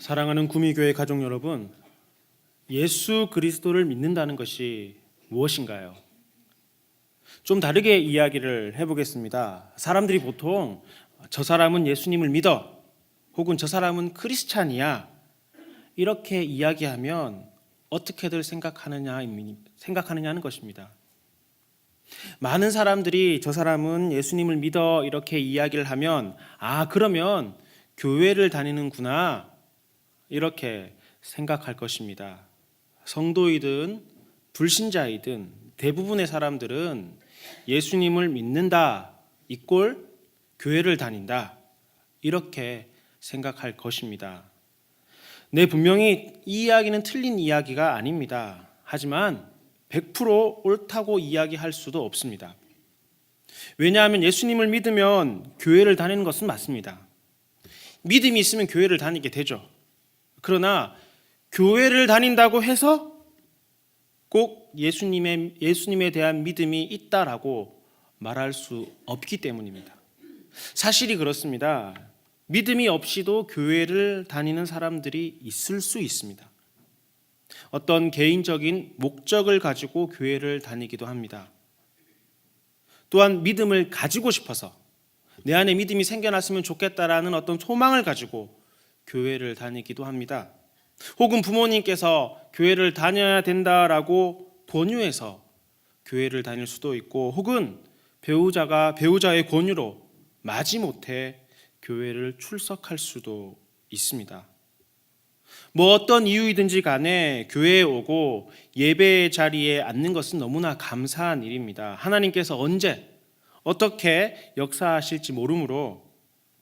사랑하는 구미교회 가족 여러분, 예수 그리스도를 믿는다는 것이 무엇인가요? 좀 다르게 이야기를 해보겠습니다. 사람들이 보통 저 사람은 예수님을 믿어 혹은 저 사람은 크리스찬이야 이렇게 이야기하면 어떻게들 생각하느냐는 것입니다. 많은 사람들이 저 사람은 예수님을 믿어 이렇게 이야기를 하면 그러면 교회를 다니는구나 이렇게 생각할 것입니다. 성도이든 불신자이든 대부분의 사람들은 예수님을 믿는다 이꼴 교회를 다닌다 이렇게 생각할 것입니다. 네, 분명히 이 이야기는 틀린 이야기가 아닙니다. 하지만 100% 옳다고 이야기할 수도 없습니다. 왜냐하면 예수님을 믿으면 교회를 다니는 것은 맞습니다. 믿음이 있으면 교회를 다니게 되죠. 그러나 교회를 다닌다고 해서 꼭 예수님에 대한 믿음이 있다라고 말할 수 없기 때문입니다. 사실이 그렇습니다. 믿음이 없이도 교회를 다니는 사람들이 있을 수 있습니다. 어떤 개인적인 목적을 가지고 교회를 다니기도 합니다. 또한 믿음을 가지고 싶어서 내 안에 믿음이 생겨났으면 좋겠다라는 어떤 소망을 가지고 교회를 다니기도 합니다. 혹은 부모님께서 교회를 다녀야 된다라고 권유해서 교회를 다닐 수도 있고, 혹은 배우자의 권유로 마지못해 교회를 출석할 수도 있습니다. 어떤 이유이든지 간에 교회에 오고 예배의 자리에 앉는 것은 너무나 감사한 일입니다. 하나님께서 언제 어떻게 역사하실지 모르므로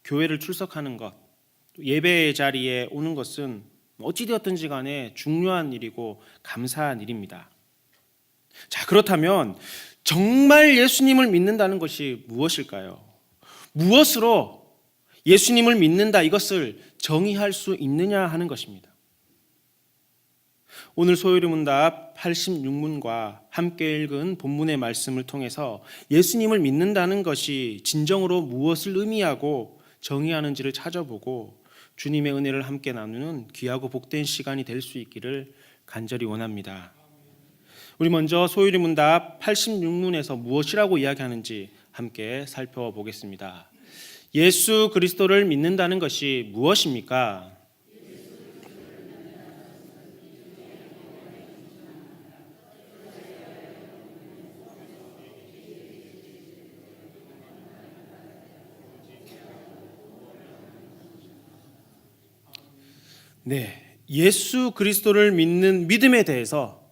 교회를 출석하는 것, 예배의 자리에 오는 것은 어찌되었든지 간에 중요한 일이고 감사한 일입니다. 자, 그렇다면 정말 예수님을 믿는다는 것이 무엇일까요? 무엇으로 예수님을 믿는다 이것을 정의할 수 있느냐 하는 것입니다. 오늘 소요리문답 86문과 함께 읽은 본문의 말씀을 통해서 예수님을 믿는다는 것이 진정으로 무엇을 의미하고 정의하는지를 찾아보고 주님의 은혜를 함께 나누는 귀하고 복된 시간이 될 수 있기를 간절히 원합니다. 우리 먼저 소요리문답 86문에서 무엇이라고 이야기하는지 함께 살펴보겠습니다. 예수 그리스도를 믿는다는 것이 무엇입니까? 네, 예수 그리스도를 믿는 믿음에 대해서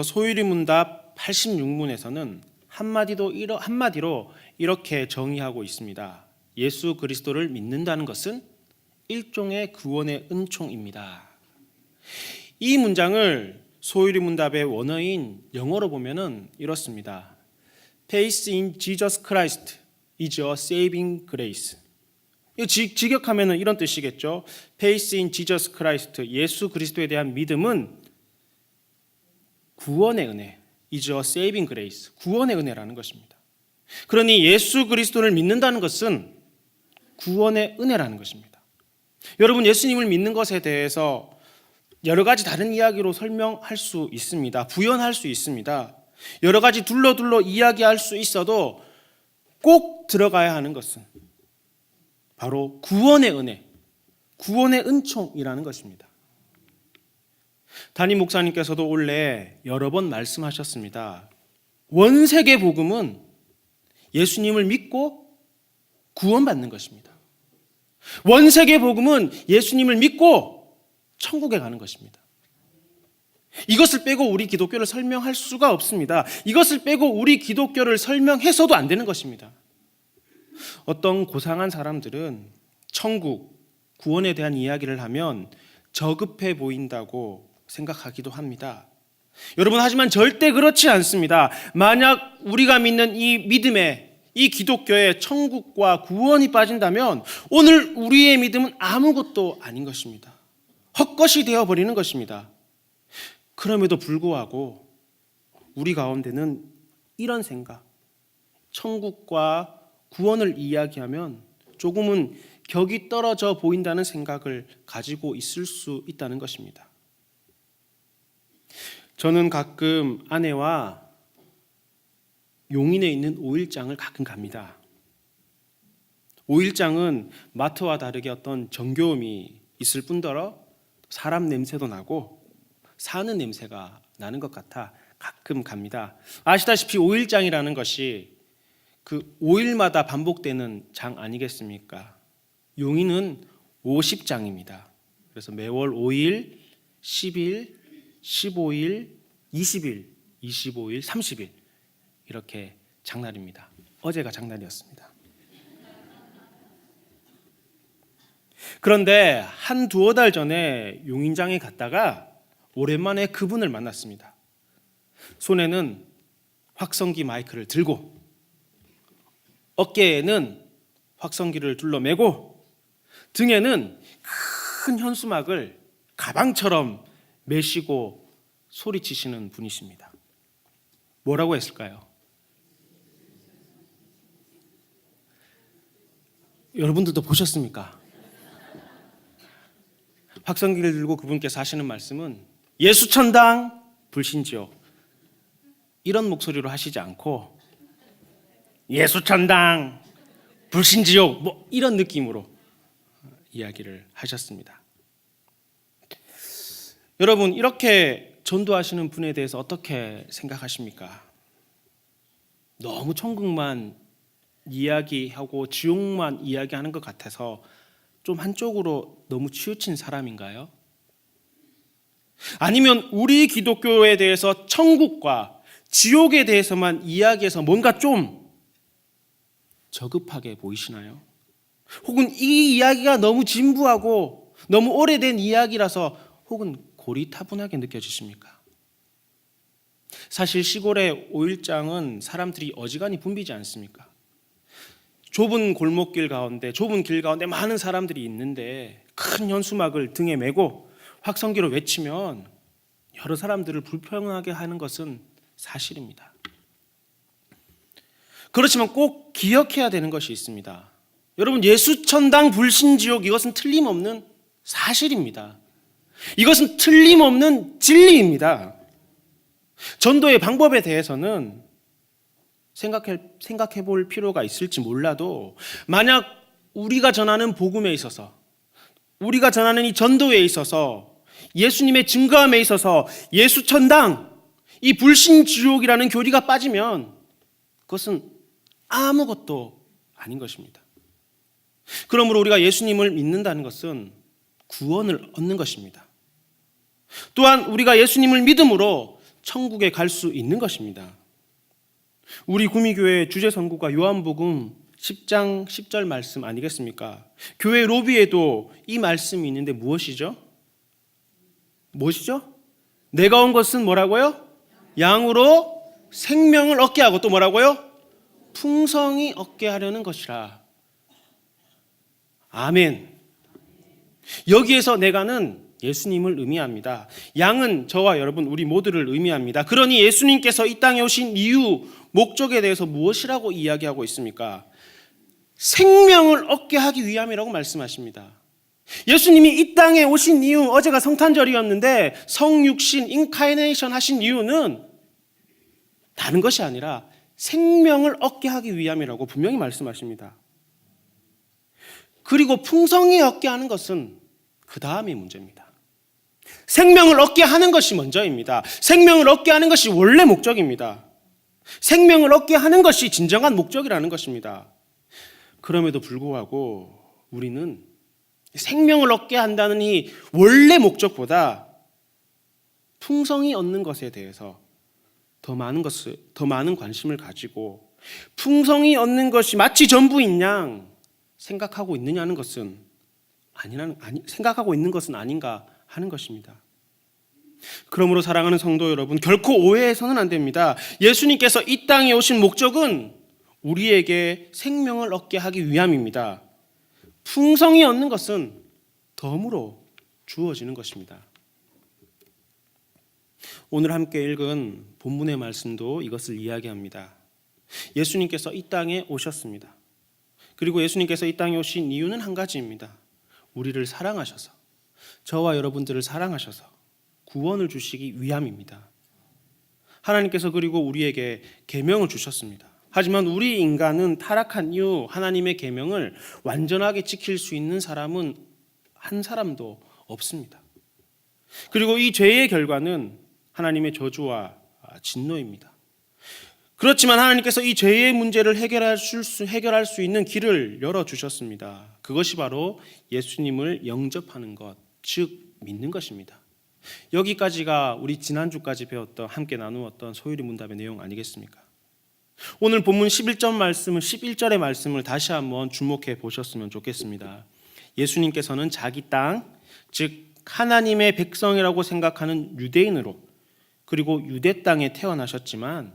소요리문답 86문에서는 한마디로 이렇게 정의하고 있습니다. 예수 그리스도를 믿는다는 것은 일종의 구원의 은총입니다. 이 문장을 소요리문답의 원어인 영어로 보면은 이렇습니다. Faith in Jesus Christ is a saving grace. 직역하면은 이런 뜻이겠죠. Faith in Jesus Christ, 예수 그리스도에 대한 믿음은 구원의 은혜, is a saving grace, 구원의 은혜라는 것입니다. 그러니 예수 그리스도를 믿는다는 것은 구원의 은혜라는 것입니다. 여러분, 예수님을 믿는 것에 대해서 여러 가지 다른 이야기로 설명할 수 있습니다. 부연할 수 있습니다. 여러 가지 둘러 이야기할 수 있어도 꼭 들어가야 하는 것은 바로 구원의 은혜, 구원의 은총이라는 것입니다. 담임 목사님께서도 원래 여러 번 말씀하셨습니다. 원세계 복음은 예수님을 믿고 구원받는 것입니다. 원세계 복음은 예수님을 믿고 천국에 가는 것입니다. 이것을 빼고 우리 기독교를 설명할 수가 없습니다. 이것을 빼고 우리 기독교를 설명해서도 안 되는 것입니다. 어떤 고상한 사람들은 천국, 구원에 대한 이야기를 하면 저급해 보인다고 생각하기도 합니다. 여러분, 하지만 절대 그렇지 않습니다. 만약 우리가 믿는 이 믿음에, 이 기독교에 천국과 구원이 빠진다면 오늘 우리의 믿음은 아무것도 아닌 것입니다. 헛것이 되어버리는 것입니다. 그럼에도 불구하고 우리 가운데는 이런 생각, 천국과 구원을 이야기하면 조금은 격이 떨어져 보인다는 생각을 가지고 있을 수 있다는 것입니다. 저는 가끔 아내와 용인에 있는 오일장을 가끔 갑니다. 오일장은 마트와 다르게 어떤 정겨움이 있을 뿐더러 사람 냄새도 나고 사는 냄새가 나는 것 같아 가끔 갑니다. 아시다시피 오일장이라는 것이 그 5일마다 반복되는 장 아니겠습니까? 용인은 50장입니다. 그래서 매월 5일, 10일, 15일, 20일, 25일, 30일 이렇게 장날입니다. 어제가 장날이었습니다. 그런데 한 두어 달 전에 용인장에 갔다가 오랜만에 그분을 만났습니다. 손에는 확성기 마이크를 들고 어깨에는 확성기를 둘러매고 등에는 큰 현수막을 가방처럼 메시고 소리치시는 분이십니다. 뭐라고 했을까요? 여러분들도 보셨습니까? 확성기를 들고 그분께서 하시는 말씀은 예수천당 불신지옥 이런 목소리로 하시지 않고 예수천당 불신지옥 뭐 이런 느낌으로 이야기를 하셨습니다. 여러분 이렇게 전도하시는 분에 대해서 어떻게 생각하십니까? 너무 천국만 이야기하고 지옥만 이야기하는 것 같아서 좀 한쪽으로 너무 치우친 사람인가요? 아니면 우리 기독교에 대해서 천국과 지옥에 대해서만 이야기해서 뭔가 좀 저급하게 보이시나요? 혹은 이 이야기가 너무 진부하고 너무 오래된 이야기라서 혹은 고리타분하게 느껴지십니까? 사실 시골의 오일장은 사람들이 어지간히 붐비지 않습니까? 좁은 골목길 가운데 좁은 길 가운데 많은 사람들이 있는데 큰 현수막을 등에 메고 확성기로 외치면 여러 사람들을 불편하게 하는 것은 사실입니다. 그렇지만 꼭 기억해야 되는 것이 있습니다. 여러분 예수천당 불신지옥 이것은 틀림없는 사실입니다. 이것은 틀림없는 진리입니다. 전도의 방법에 대해서는 생각해 볼 필요가 있을지 몰라도 만약 우리가 전하는 복음에 있어서 우리가 전하는 이 전도에 있어서 예수님의 증거함에 있어서 예수천당 이 불신지옥이라는 교리가 빠지면 그것은 아무것도 아닌 것입니다. 그러므로 우리가 예수님을 믿는다는 것은 구원을 얻는 것입니다. 또한 우리가 예수님을 믿음으로 천국에 갈 수 있는 것입니다. 우리 구미교회 주제선구가 요한복음 10장 10절 말씀 아니겠습니까? 교회 로비에도 이 말씀이 있는데 무엇이죠? 내가 온 것은 뭐라고요? 양으로 생명을 얻게 하고 또 뭐라고요? 풍성히 얻게 하려는 것이라. 아멘. 여기에서 내가는 예수님을 의미합니다. 양은 저와 여러분 우리 모두를 의미합니다. 그러니 예수님께서 이 땅에 오신 이유, 목적에 대해서 무엇이라고 이야기하고 있습니까? 생명을 얻게 하기 위함이라고 말씀하십니다. 예수님이 이 땅에 오신 이유, 어제가 성탄절이었는데 성육신, 인카이네이션 하신 이유는 다른 것이 아니라 생명을 얻게 하기 위함이라고 분명히 말씀하십니다. 그리고 풍성히 얻게 하는 것은 그 다음의 문제입니다. 생명을 얻게 하는 것이 먼저입니다. 생명을 얻게 하는 것이 원래 목적입니다. 생명을 얻게 하는 것이 진정한 목적이라는 것입니다. 그럼에도 불구하고 우리는 생명을 얻게 한다는 이 원래 목적보다 풍성히 얻는 것에 대해서 더 많은 관심을 가지고 풍성히 얻는 것이 마치 전부인 양 생각하고 있느냐는 것은 생각하고 있는 것은 아닌가 하는 것입니다. 그러므로 사랑하는 성도 여러분, 결코 오해해서는 안 됩니다. 예수님께서 이 땅에 오신 목적은 우리에게 생명을 얻게 하기 위함입니다. 풍성히 얻는 것은 덤으로 주어지는 것입니다. 오늘 함께 읽은 본문의 말씀도 이것을 이야기합니다. 예수님께서 이 땅에 오셨습니다. 그리고 예수님께서 이 땅에 오신 이유는 한 가지입니다. 우리를 사랑하셔서, 저와 여러분들을 사랑하셔서 구원을 주시기 위함입니다. 하나님께서 그리고 우리에게 계명을 주셨습니다. 하지만 우리 인간은 타락한 이후 하나님의 계명을 완전하게 지킬 수 있는 사람은 한 사람도 없습니다. 그리고 이 죄의 결과는 하나님의 저주와 진노입니다. 그렇지만 하나님께서 이 죄의 문제를 해결할 수 있는 길을 열어주셨습니다. 그것이 바로 예수님을 영접하는 것, 즉 믿는 것입니다. 여기까지가 우리 지난주까지 배웠던, 함께 나누었던 소유리 문답의 내용 아니겠습니까? 오늘 본문 11절의 말씀을 다시 한번 주목해 보셨으면 좋겠습니다. 예수님께서는 자기 땅, 즉 하나님의 백성이라고 생각하는 유대인으로, 그리고 유대 땅에 태어나셨지만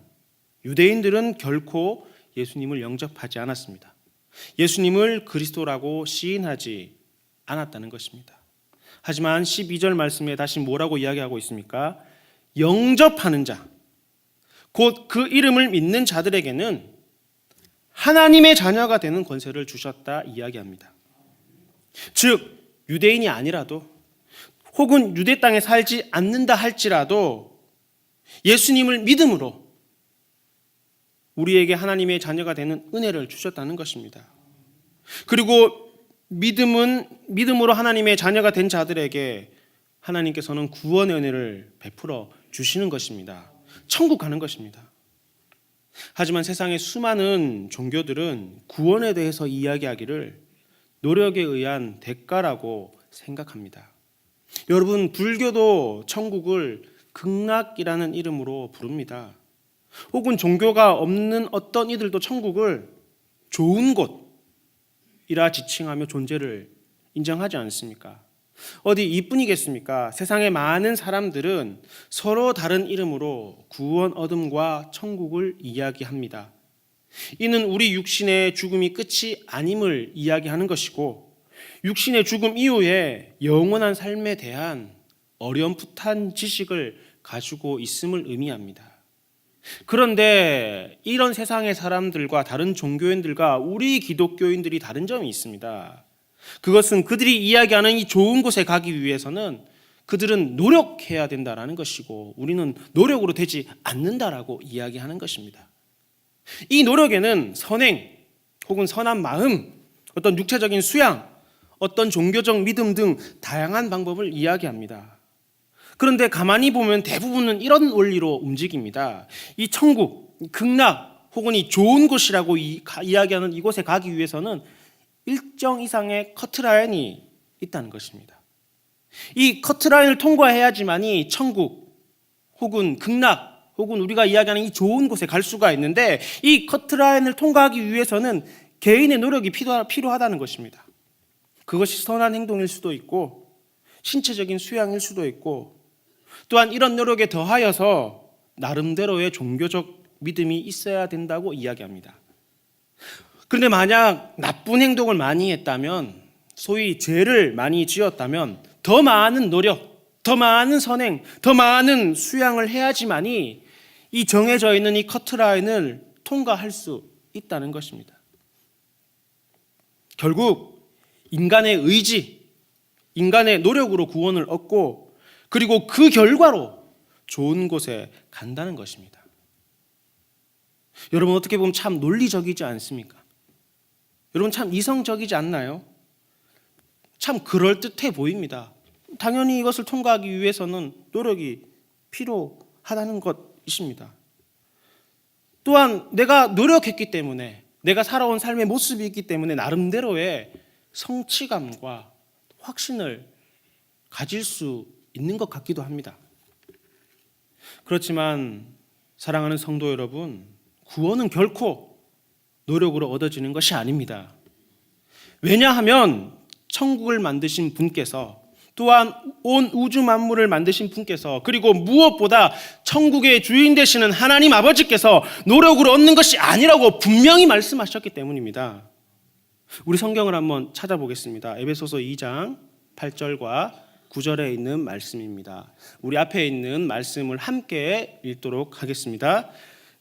유대인들은 결코 예수님을 영접하지 않았습니다. 예수님을 그리스도라고 시인하지 않았다는 것입니다. 하지만 12절 말씀에 다시 뭐라고 이야기하고 있습니까? 영접하는 자, 곧 그 이름을 믿는 자들에게는 하나님의 자녀가 되는 권세를 주셨다 이야기합니다. 즉 유대인이 아니라도, 혹은 유대 땅에 살지 않는다 할지라도 예수님을 믿음으로 우리에게 하나님의 자녀가 되는 은혜를 주셨다는 것입니다. 그리고 믿음으로 하나님의 자녀가 된 자들에게 하나님께서는 구원의 은혜를 베풀어 주시는 것입니다. 천국 가는 것입니다. 하지만 세상의 수많은 종교들은 구원에 대해서 이야기하기를 노력에 의한 대가라고 생각합니다. 여러분, 불교도 천국을 극락이라는 이름으로 부릅니다. 혹은 종교가 없는 어떤 이들도 천국을 좋은 곳이라 지칭하며 존재를 인정하지 않습니까? 어디 이뿐이겠습니까? 세상의 많은 사람들은 서로 다른 이름으로 구원 얻음과 천국을 이야기합니다. 이는 우리 육신의 죽음이 끝이 아님을 이야기하는 것이고, 육신의 죽음 이후에 영원한 삶에 대한 어렴풋한 지식을 가지고 있음을 의미합니다. 그런데 이런 세상의 사람들과 다른 종교인들과 우리 기독교인들이 다른 점이 있습니다. 그것은 그들이 이야기하는 이 좋은 곳에 가기 위해서는 그들은 노력해야 된다라는 것이고, 우리는 노력으로 되지 않는다라고 이야기하는 것입니다. 이 노력에는 선행 혹은 선한 마음, 어떤 육체적인 수양, 어떤 종교적 믿음 등 다양한 방법을 이야기합니다. 그런데 가만히 보면 대부분은 이런 원리로 움직입니다. 이 천국, 극락 혹은 이 좋은 곳이라고 이야기하는 이곳에 가기 위해서는 일정 이상의 커트라인이 있다는 것입니다. 이 커트라인을 통과해야지만이 천국 혹은 극락 혹은 우리가 이야기하는 이 좋은 곳에 갈 수가 있는데, 이 커트라인을 통과하기 위해서는 개인의 노력이 필요하다는 것입니다. 그것이 선한 행동일 수도 있고 신체적인 수양일 수도 있고, 또한 이런 노력에 더하여서 나름대로의 종교적 믿음이 있어야 된다고 이야기합니다. 그런데 만약 나쁜 행동을 많이 했다면, 소위 죄를 많이 지었다면 더 많은 노력, 더 많은 선행, 더 많은 수양을 해야지만이 이 정해져 있는 이 커트라인을 통과할 수 있다는 것입니다. 결국 인간의 의지, 인간의 노력으로 구원을 얻고, 그리고 그 결과로 좋은 곳에 간다는 것입니다. 여러분, 어떻게 보면 참 논리적이지 않습니까? 여러분, 참 이성적이지 않나요? 참 그럴듯해 보입니다. 당연히 이것을 통과하기 위해서는 노력이 필요하다는 것이십니다. 또한 내가 노력했기 때문에, 내가 살아온 삶의 모습이 있기 때문에 나름대로의 성취감과 확신을 가질 수 있는 것 같기도 합니다. 그렇지만 사랑하는 성도 여러분, 구원은 결코 노력으로 얻어지는 것이 아닙니다. 왜냐하면 천국을 만드신 분께서, 또한 온 우주 만물을 만드신 분께서, 그리고 무엇보다 천국의 주인 되시는 하나님 아버지께서 노력으로 얻는 것이 아니라고 분명히 말씀하셨기 때문입니다. 우리 성경을 한번 찾아보겠습니다. 에베소서 2장 8절과 9절에 있는 말씀입니다. 우리 앞에 있는 말씀을 함께 읽도록 하겠습니다.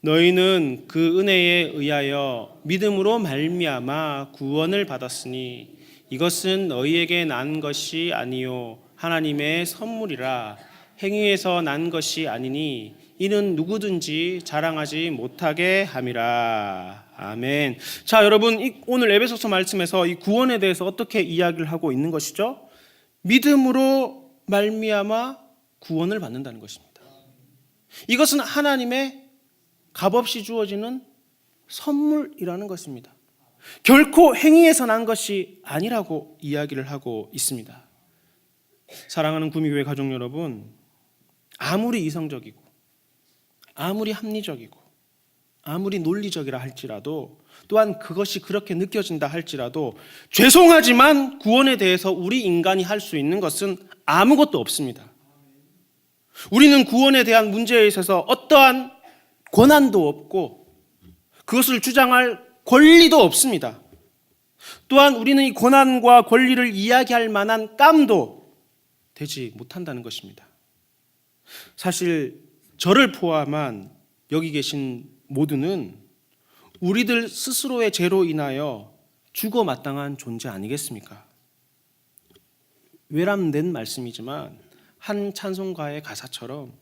너희는 그 은혜에 의하여 믿음으로 말미암아 구원을 받았으니 이것은 너희에게 난 것이 아니요 하나님의 선물이라. 행위에서 난 것이 아니니 이는 누구든지 자랑하지 못하게 함이라. 아멘. 자, 여러분, 오늘 에베소서 말씀에서 이 구원에 대해서 어떻게 이야기를 하고 있는 것이죠? 믿음으로 말미암아 구원을 받는다는 것입니다. 이것은 하나님의 값없이 주어지는 선물이라는 것입니다. 결코 행위에서 난 것이 아니라고 이야기를 하고 있습니다. 사랑하는 구미교회 가족 여러분, 아무리 이성적이고 아무리 합리적이고 아무리 논리적이라 할지라도, 또한 그것이 그렇게 느껴진다 할지라도 죄송하지만 구원에 대해서 우리 인간이 할 수 있는 것은 아무것도 없습니다. 우리는 구원에 대한 문제에 있어서 어떠한 권한도 없고 그것을 주장할 권리도 없습니다. 또한 우리는 이 권한과 권리를 이야기할 만한 깜도 되지 못한다는 것입니다. 사실 저를 포함한 여기 계신 모두는 우리들 스스로의 죄로 인하여 죽어 마땅한 존재 아니겠습니까? 외람된 말씀이지만 한 찬송가의 가사처럼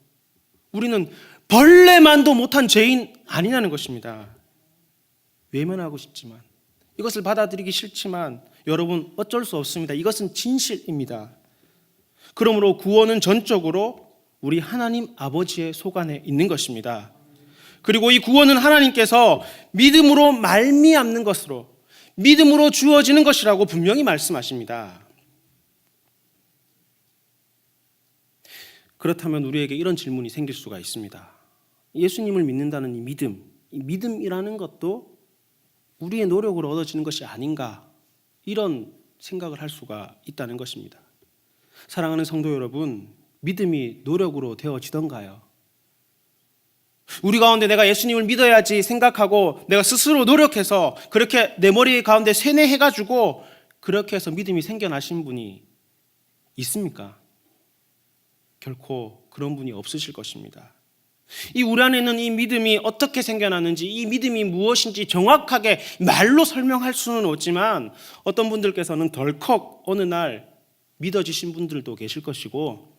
우리는 벌레만도 못한 죄인 아니냐는 것입니다. 외면하고 싶지만, 이것을 받아들이기 싫지만 여러분, 어쩔 수 없습니다. 이것은 진실입니다. 그러므로 구원은 전적으로 우리 하나님 아버지의 소관에 있는 것입니다. 그리고 이 구원은 하나님께서 믿음으로 말미암는 것으로, 믿음으로 주어지는 것이라고 분명히 말씀하십니다. 그렇다면 우리에게 이런 질문이 생길 수가 있습니다. 예수님을 믿는다는 이 믿음이라는 것도 우리의 노력으로 얻어지는 것이 아닌가, 이런 생각을 할 수가 있다는 것입니다. 사랑하는 성도 여러분, 믿음이 노력으로 되어지던가요? 우리 가운데 내가 예수님을 믿어야지 생각하고 내가 스스로 노력해서 그렇게 내 머리 가운데 세뇌해가지고 그렇게 해서 믿음이 생겨나신 분이 있습니까? 결코 그런 분이 없으실 것입니다. 이 우리 안에 있는 이 믿음이 어떻게 생겨났는지, 이 믿음이 무엇인지 정확하게 말로 설명할 수는 없지만 어떤 분들께서는 덜컥 어느 날 믿어지신 분들도 계실 것이고,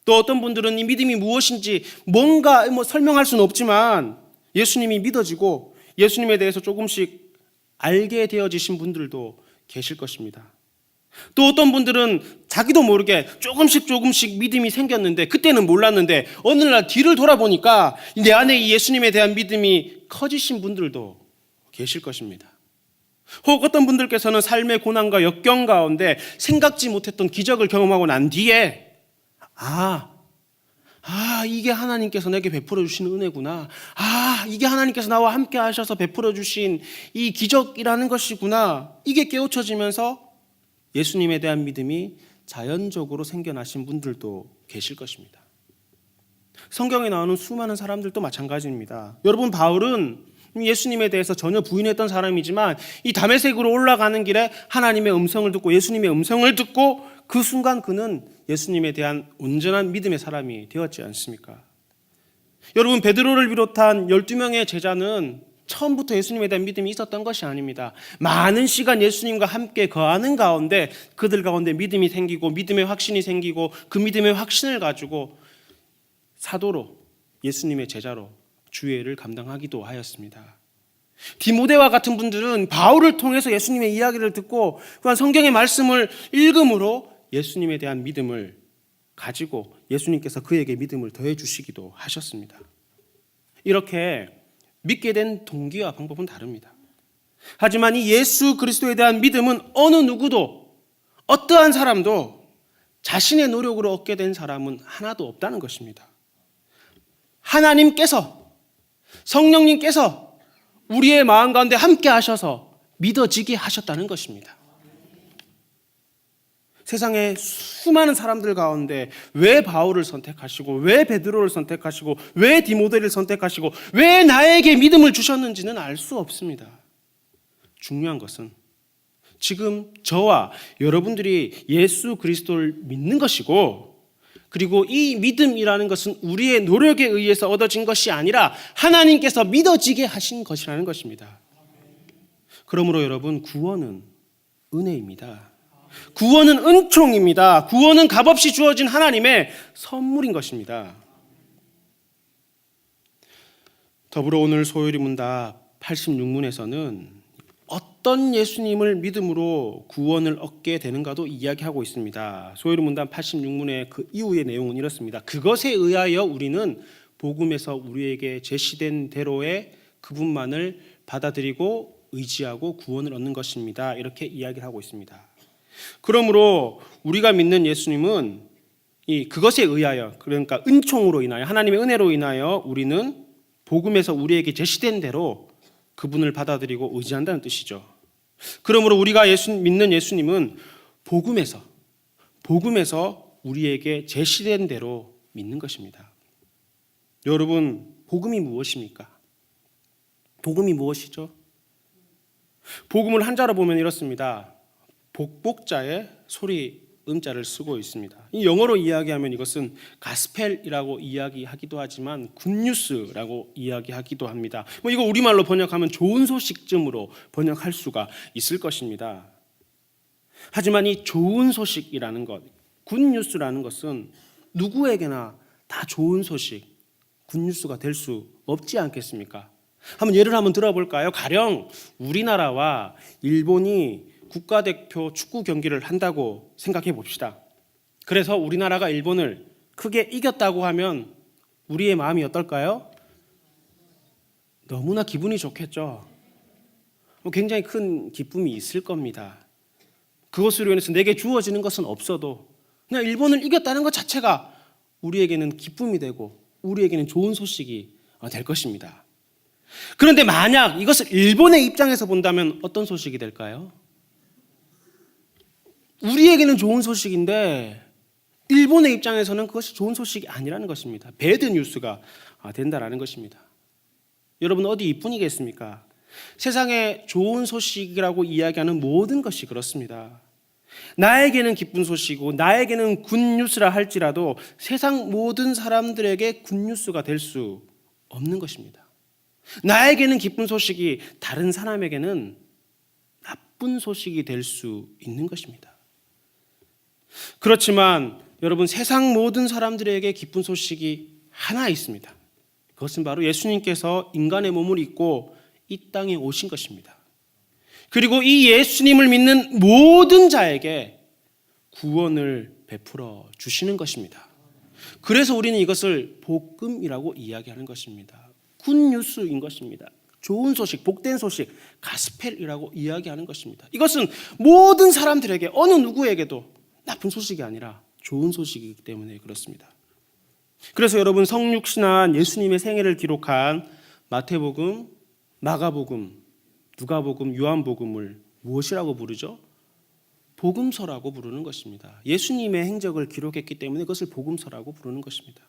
또 어떤 분들은 이 믿음이 무엇인지 뭔가 설명할 수는 없지만 예수님이 믿어지고 예수님에 대해서 조금씩 알게 되어지신 분들도 계실 것입니다. 또 어떤 분들은 자기도 모르게 조금씩 믿음이 생겼는데, 그때는 몰랐는데 어느 날 뒤를 돌아보니까 내 안에 이 예수님에 대한 믿음이 커지신 분들도 계실 것입니다. 혹 어떤 분들께서는 삶의 고난과 역경 가운데 생각지 못했던 기적을 경험하고 난 뒤에 이게 하나님께서 내게 베풀어 주신 은혜구나. 이게 하나님께서 나와 함께 하셔서 베풀어 주신 이 기적이라는 것이구나. 이게 깨우쳐지면서 예수님에 대한 믿음이 자연적으로 생겨나신 분들도 계실 것입니다. 성경에 나오는 수많은 사람들도 마찬가지입니다. 여러분, 바울은 예수님에 대해서 전혀 부인했던 사람이지만 이 다메섹으로 올라가는 길에 하나님의 음성을 듣고 예수님의 음성을 듣고 그 순간 그는 예수님에 대한 온전한 믿음의 사람이 되었지 않습니까? 여러분, 베드로를 비롯한 12명의 제자는 처음부터 예수님에 대한 믿음이 있었던 것이 아닙니다. 많은 시간 예수님과 함께 거하는 가운데 그들 가운데 믿음이 생기고 믿음의 확신이 생기고 그 믿음의 확신을 가지고 사도로, 예수님의 제자로 주의 일을 감당하기도 하였습니다. 디모데와 같은 분들은 바울을 통해서 예수님의 이야기를 듣고 또한 성경의 말씀을 읽음으로 예수님에 대한 믿음을 가지고 예수님께서 그에게 믿음을 더해 주시기도 하셨습니다. 이렇게 믿게 된 동기와 방법은 다릅니다. 하지만 이 예수 그리스도에 대한 믿음은 어느 누구도, 어떠한 사람도 자신의 노력으로 얻게 된 사람은 하나도 없다는 것입니다. 하나님께서, 성령님께서 우리의 마음 가운데 함께 하셔서 믿어지게 하셨다는 것입니다. 세상의 수많은 사람들 가운데 왜 바울을 선택하시고 왜 베드로를 선택하시고 왜 디모데를 선택하시고 왜 나에게 믿음을 주셨는지는 알 수 없습니다. 중요한 것은 지금 저와 여러분들이 예수 그리스도를 믿는 것이고 그리고 이 믿음이라는 것은 우리의 노력에 의해서 얻어진 것이 아니라 하나님께서 믿어지게 하신 것이라는 것입니다. 그러므로 여러분, 구원은 은혜입니다. 구원은 은총입니다. 구원은 값없이 주어진 하나님의 선물인 것입니다. 더불어 오늘 소요리 문답 86문에서는 어떤 예수님을 믿음으로 구원을 얻게 되는가도 이야기하고 있습니다. 소요리 문답 86문의 그 이후의 내용은 이렇습니다. 그것에 의하여 우리는 복음에서 우리에게 제시된 대로의 그분만을 받아들이고 의지하고 구원을 얻는 것입니다. 이렇게 이야기를 하고 있습니다. 그러므로 우리가 믿는 예수님은 이 그것에 의하여, 그러니까 은총으로 인하여, 하나님의 은혜로 인하여 우리는 복음에서 우리에게 제시된 대로 그분을 받아들이고 의지한다는 뜻이죠. 그러므로 우리가 믿는 예수님은 복음에서 우리에게 제시된 대로 믿는 것입니다. 여러분, 복음이 무엇입니까? 복음이 무엇이죠? 복음을 한자로 보면 이렇습니다. 복복자에 소리 음자를 쓰고 있습니다. 이 영어로 이야기하면 이것은 가스펠이라고 이야기하기도 하지만 굿뉴스라고 이야기하기도 합니다. 이거 우리말로 번역하면 좋은 소식쯤으로 번역할 수가 있을 것입니다. 하지만 이 좋은 소식이라는 것, 굿뉴스라는 것은 누구에게나 다 좋은 소식, 굿뉴스가 될 수 없지 않겠습니까? 예를 한번 들어볼까요? 가령 우리나라와 일본이 국가대표 축구 경기를 한다고 생각해 봅시다. 그래서 우리나라가 일본을 크게 이겼다고 하면 우리의 마음이 어떨까요? 너무나 기분이 좋겠죠. 굉장히 큰 기쁨이 있을 겁니다. 그것으로 인해서 내게 주어지는 것은 없어도 그냥 일본을 이겼다는 것 자체가 우리에게는 기쁨이 되고 우리에게는 좋은 소식이 될 것입니다. 그런데 만약 이것을 일본의 입장에서 본다면 어떤 소식이 될까요? 우리에게는 좋은 소식인데 일본의 입장에서는 그것이 좋은 소식이 아니라는 것입니다. 배드 뉴스가 된다라는 것입니다. 여러분, 어디 이뿐이겠습니까? 세상에 좋은 소식이라고 이야기하는 모든 것이 그렇습니다. 나에게는 기쁜 소식이고 나에게는 굿뉴스라 할지라도 세상 모든 사람들에게 굿뉴스가 될 수 없는 것입니다. 나에게는 기쁜 소식이 다른 사람에게는 나쁜 소식이 될 수 있는 것입니다. 그렇지만 여러분, 세상 모든 사람들에게 기쁜 소식이 하나 있습니다. 그것은 바로 예수님께서 인간의 몸을 입고 이 땅에 오신 것입니다. 그리고 이 예수님을 믿는 모든 자에게 구원을 베풀어 주시는 것입니다. 그래서 우리는 이것을 복음이라고 이야기하는 것입니다. 굿뉴스인 것입니다. 좋은 소식, 복된 소식, 가스펠이라고 이야기하는 것입니다. 이것은 모든 사람들에게, 어느 누구에게도 나쁜 소식이 아니라 좋은 소식이기 때문에 그렇습니다. 그래서 여러분, 성육신한 예수님의 생애를 기록한 마태복음, 마가복음, 누가복음, 요한복음을 무엇이라고 부르죠? 복음서라고 부르는 것입니다. 예수님의 행적을 기록했기 때문에 그것을 복음서라고 부르는 것입니다.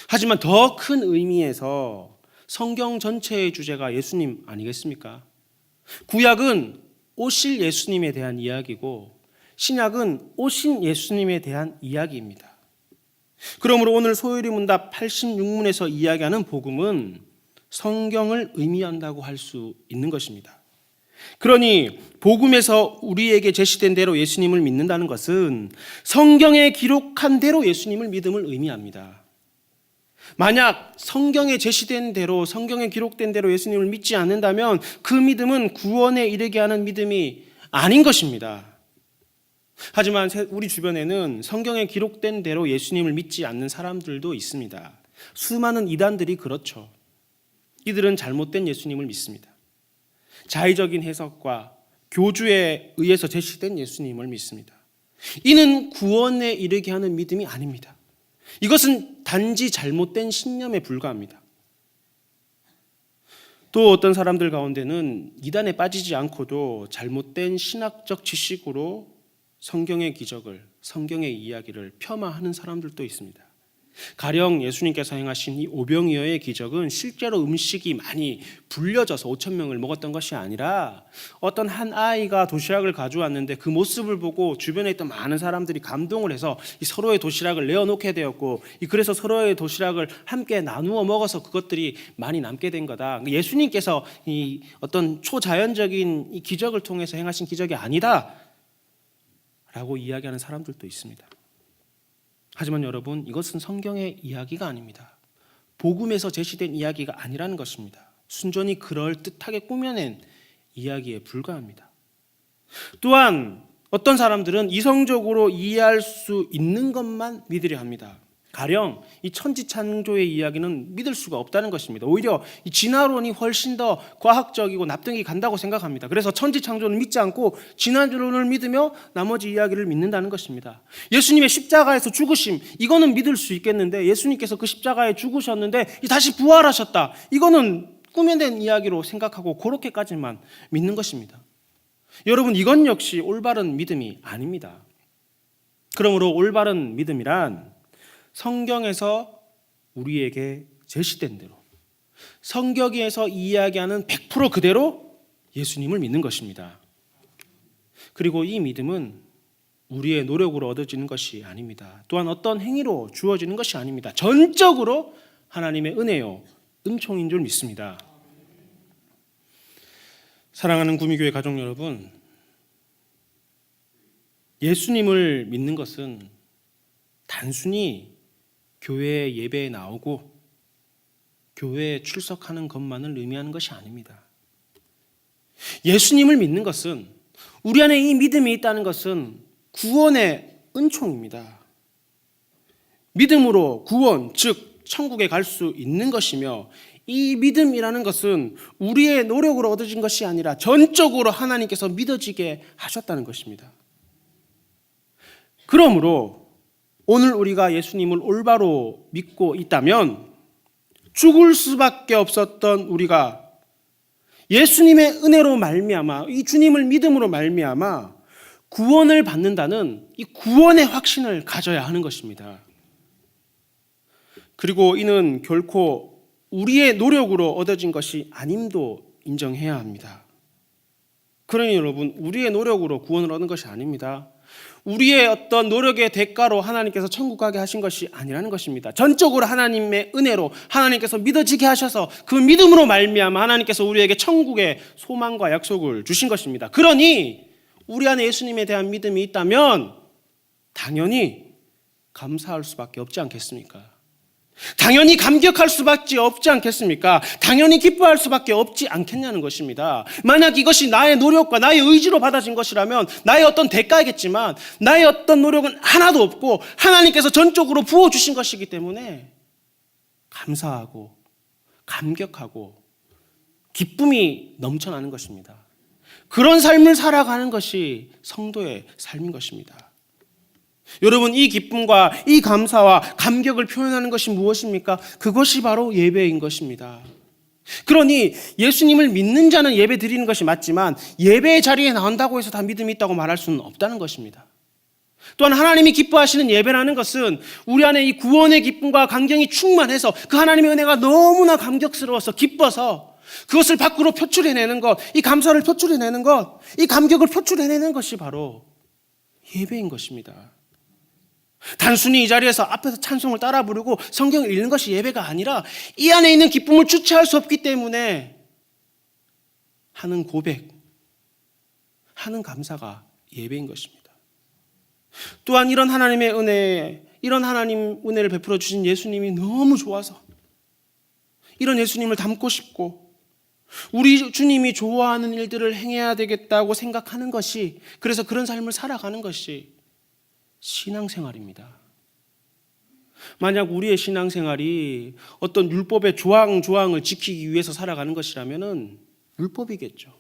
하지만 더 큰 의미에서 성경 전체의 주제가 예수님 아니겠습니까? 구약은 오실 예수님에 대한 이야기고 신약은 오신 예수님에 대한 이야기입니다. 그러므로 오늘 소요리 문답 86문에서 이야기하는 복음은 성경을 의미한다고 할 수 있는 것입니다. 그러니 복음에서 우리에게 제시된 대로 예수님을 믿는다는 것은 성경에 기록한 대로 예수님을 믿음을 의미합니다. 만약 성경에 제시된 대로, 성경에 기록된 대로 예수님을 믿지 않는다면 그 믿음은 구원에 이르게 하는 믿음이 아닌 것입니다. 하지만 우리 주변에는 성경에 기록된 대로 예수님을 믿지 않는 사람들도 있습니다. 수많은 이단들이 그렇죠. 이들은 잘못된 예수님을 믿습니다. 자의적인 해석과 교주에 의해서 제시된 예수님을 믿습니다. 이는 구원에 이르게 하는 믿음이 아닙니다. 이것은 단지 잘못된 신념에 불과합니다. 또 어떤 사람들 가운데는 이단에 빠지지 않고도 잘못된 신학적 지식으로 성경의 기적을, 성경의 이야기를 폄하하는 사람들도 있습니다. 가령 예수님께서 행하신 이 오병이어의 기적은 실제로 음식이 많이 불려져서 5천 명을 먹었던 것이 아니라 어떤 한 아이가 도시락을 가져왔는데 그 모습을 보고 주변에 있던 많은 사람들이 감동을 해서 이 서로의 도시락을 내어놓게 되었고, 그래서 서로의 도시락을 함께 나누어 먹어서 그것들이 많이 남게 된 거다. 예수님께서 이 어떤 초자연적인 이 기적을 통해서 행하신 기적이 아니다 라고 이야기하는 사람들도 있습니다. 하지만 여러분, 이것은 성경의 이야기가 아닙니다. 복음에서 제시된 이야기가 아니라는 것입니다. 순전히 그럴듯하게 꾸며낸 이야기에 불과합니다. 또한 어떤 사람들은 이성적으로 이해할 수 있는 것만 믿으려 합니다. 가령 이 천지창조의 이야기는 믿을 수가 없다는 것입니다. 오히려 이 진화론이 훨씬 더 과학적이고 납득이 간다고 생각합니다. 그래서 천지창조는 믿지 않고 진화론을 믿으며 나머지 이야기를 믿는다는 것입니다. 예수님의 십자가에서 죽으심, 이거는 믿을 수 있겠는데, 예수님께서 그 십자가에 죽으셨는데 다시 부활하셨다, 이거는 꾸며낸 이야기로 생각하고 그렇게까지만 믿는 것입니다. 여러분, 이건 역시 올바른 믿음이 아닙니다. 그러므로 올바른 믿음이란 성경에서 우리에게 제시된 대로, 성경에서 이야기하는 100% 그대로 예수님을 믿는 것입니다. 그리고 이 믿음은 우리의 노력으로 얻어지는 것이 아닙니다. 또한 어떤 행위로 주어지는 것이 아닙니다. 전적으로 하나님의 은혜요, 은총인 줄 믿습니다. 사랑하는 구미교회 가족 여러분, 예수님을 믿는 것은 단순히 교회 예배에 나오고 교회에 출석하는 것만을 의미하는 것이 아닙니다. 예수님을 믿는 것은, 우리 안에 이 믿음이 있다는 것은 구원의 은총입니다. 믿음으로 구원, 즉 천국에 갈 수 있는 것이며, 이 믿음이라는 것은 우리의 노력으로 얻어진 것이 아니라 전적으로 하나님께서 믿어지게 하셨다는 것입니다. 그러므로 오늘 우리가 예수님을 올바로 믿고 있다면 죽을 수밖에 없었던 우리가 예수님의 은혜로 말미암아, 이 주님을 믿음으로 말미암아 구원을 받는다는 이 구원의 확신을 가져야 하는 것입니다. 그리고 이는 결코 우리의 노력으로 얻어진 것이 아님도 인정해야 합니다. 그러니 여러분, 우리의 노력으로 구원을 얻는 것이 아닙니다. 우리의 어떤 노력의 대가로 하나님께서 천국 가게 하신 것이 아니라는 것입니다. 전적으로 하나님의 은혜로 하나님께서 믿어지게 하셔서 그 믿음으로 말미암아 하나님께서 우리에게 천국의 소망과 약속을 주신 것입니다. 그러니 우리 안에 예수님에 대한 믿음이 있다면 당연히 감사할 수밖에 없지 않겠습니까? 당연히 감격할 수밖에 없지 않겠습니까? 당연히 기뻐할 수밖에 없지 않겠냐는 것입니다. 만약 이것이 나의 노력과 나의 의지로 받아진 것이라면 나의 어떤 대가이겠지만, 나의 어떤 노력은 하나도 없고 하나님께서 전적으로 부어주신 것이기 때문에 감사하고 감격하고 기쁨이 넘쳐나는 것입니다. 그런 삶을 살아가는 것이 성도의 삶인 것입니다. 여러분, 이 기쁨과 이 감사와 감격을 표현하는 것이 무엇입니까? 그것이 바로 예배인 것입니다. 그러니 예수님을 믿는 자는 예배 드리는 것이 맞지만 예배의 자리에 나온다고 해서 다 믿음이 있다고 말할 수는 없다는 것입니다. 또한 하나님이 기뻐하시는 예배라는 것은 우리 안에 이 구원의 기쁨과 감격이 충만해서 그 하나님의 은혜가 너무나 감격스러워서 기뻐서 그것을 밖으로 표출해내는 것, 이 감사를 표출해내는 것, 이 감격을 표출해내는 것이 바로 예배인 것입니다. 단순히 이 자리에서 앞에서 찬송을 따라 부르고 성경을 읽는 것이 예배가 아니라 이 안에 있는 기쁨을 주체할 수 없기 때문에 하는 고백, 하는 감사가 예배인 것입니다. 또한 이런 하나님의 은혜, 이런 하나님 은혜를 베풀어 주신 예수님이 너무 좋아서 이런 예수님을 닮고 싶고 우리 주님이 좋아하는 일들을 행해야 되겠다고 생각하는 것이, 그래서 그런 삶을 살아가는 것이 신앙생활입니다. 만약 우리의 신앙생활이 어떤 율법의 조항을 지키기 위해서 살아가는 것이라면 율법이겠죠.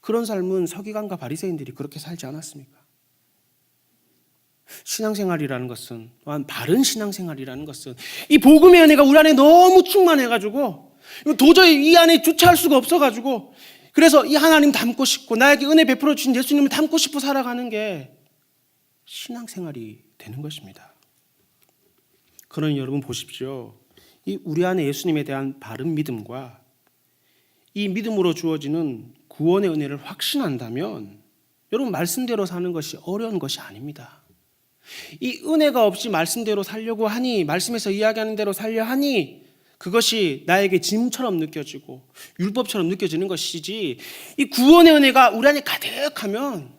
그런 삶은 서기관과 바리새인들이 그렇게 살지 않았습니까? 신앙생활이라는 것은, 또한 바른 신앙생활이라는 것은 이 복음의 은혜가 우리 안에 너무 충만해가지고 도저히 이 안에 주체할 수가 없어가지고, 그래서 이 하나님 닮고 싶고 나에게 은혜 베풀어 주신 예수님을 닮고 싶어 살아가는 게 신앙생활이 되는 것입니다. 그러니 여러분 보십시오. 이 우리 안에 예수님에 대한 바른 믿음과 이 믿음으로 주어지는 구원의 은혜를 확신한다면 여러분 말씀대로 사는 것이 어려운 것이 아닙니다. 이 은혜가 없이 말씀대로 살려고 하니, 말씀에서 이야기하는 대로 살려 하니 그것이 나에게 짐처럼 느껴지고 율법처럼 느껴지는 것이지, 이 구원의 은혜가 우리 안에 가득하면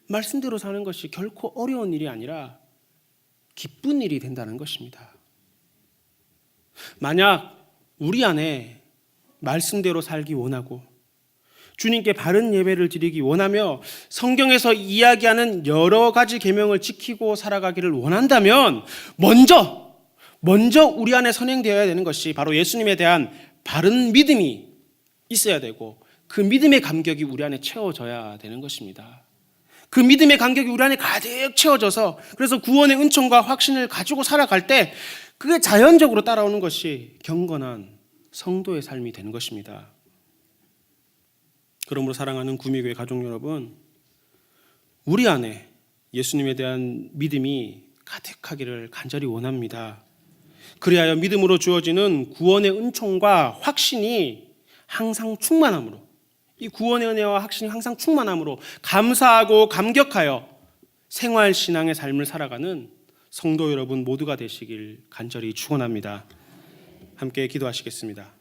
말씀대로 사는 것이 결코 어려운 일이 아니라 기쁜 일이 된다는 것입니다. 만약 우리 안에 말씀대로 살기 원하고 주님께 바른 예배를 드리기 원하며 성경에서 이야기하는 여러 가지 계명을 지키고 살아가기를 원한다면 먼저 우리 안에 선행되어야 되는 것이 바로 예수님에 대한 바른 믿음이 있어야 되고, 그 믿음의 감격이 우리 안에 채워져야 되는 것입니다. 그 믿음의 감격이 우리 안에 가득 채워져서, 그래서 구원의 은총과 확신을 가지고 살아갈 때 그게 자연적으로 따라오는 것이 경건한 성도의 삶이 되는 것입니다. 그러므로 사랑하는 구미교회 가족 여러분, 우리 안에 예수님에 대한 믿음이 가득하기를 간절히 원합니다. 그리하여 믿음으로 주어지는 구원의 은총과 확신이 항상 충만함으로, 이 구원의 은혜와 확신이 항상 충만함으로 감사하고 감격하여 생활신앙의 삶을 살아가는 성도 여러분 모두가 되시길 간절히 축원합니다. 함께 기도하시겠습니다.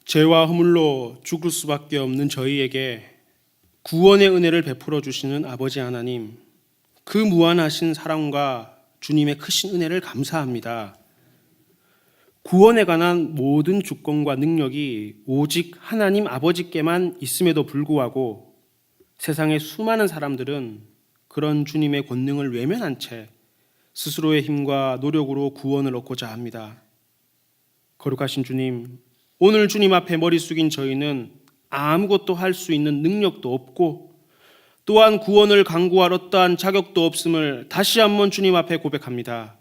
죄와 허물로 죽을 수밖에 없는 저희에게 구원의 은혜를 베풀어 주시는 아버지 하나님, 그 무한하신 사랑과 주님의 크신 은혜를 감사합니다. 구원에 관한 모든 주권과 능력이 오직 하나님 아버지께만 있음에도 불구하고 세상의 수많은 사람들은 그런 주님의 권능을 외면한 채 스스로의 힘과 노력으로 구원을 얻고자 합니다. 거룩하신 주님, 오늘 주님 앞에 머리 숙인 저희는 아무것도 할 수 있는 능력도 없고 또한 구원을 강구할 어떠한 자격도 없음을 다시 한번 주님 앞에 고백합니다.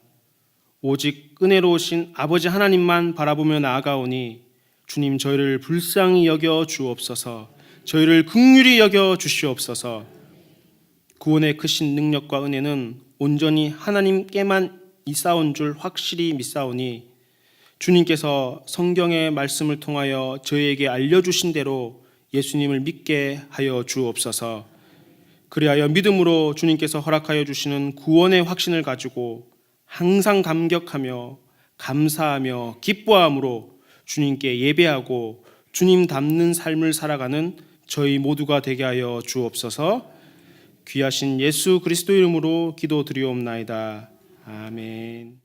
오직 은혜로우신 아버지 하나님만 바라보며 나아가오니 주님, 저희를 불쌍히 여겨 주옵소서. 저희를 긍휼히 여겨 주시옵소서. 구원의 크신 능력과 은혜는 온전히 하나님께만 있사온 줄 확실히 믿사오니 주님께서 성경의 말씀을 통하여 저희에게 알려주신 대로 예수님을 믿게 하여 주옵소서. 그리하여 믿음으로 주님께서 허락하여 주시는 구원의 확신을 가지고 항상 감격하며 감사하며 기뻐함으로 주님께 예배하고 주님 닮는 삶을 살아가는 저희 모두가 되게 하여 주옵소서. 귀하신 예수 그리스도 이름으로 기도드리옵나이다. 아멘.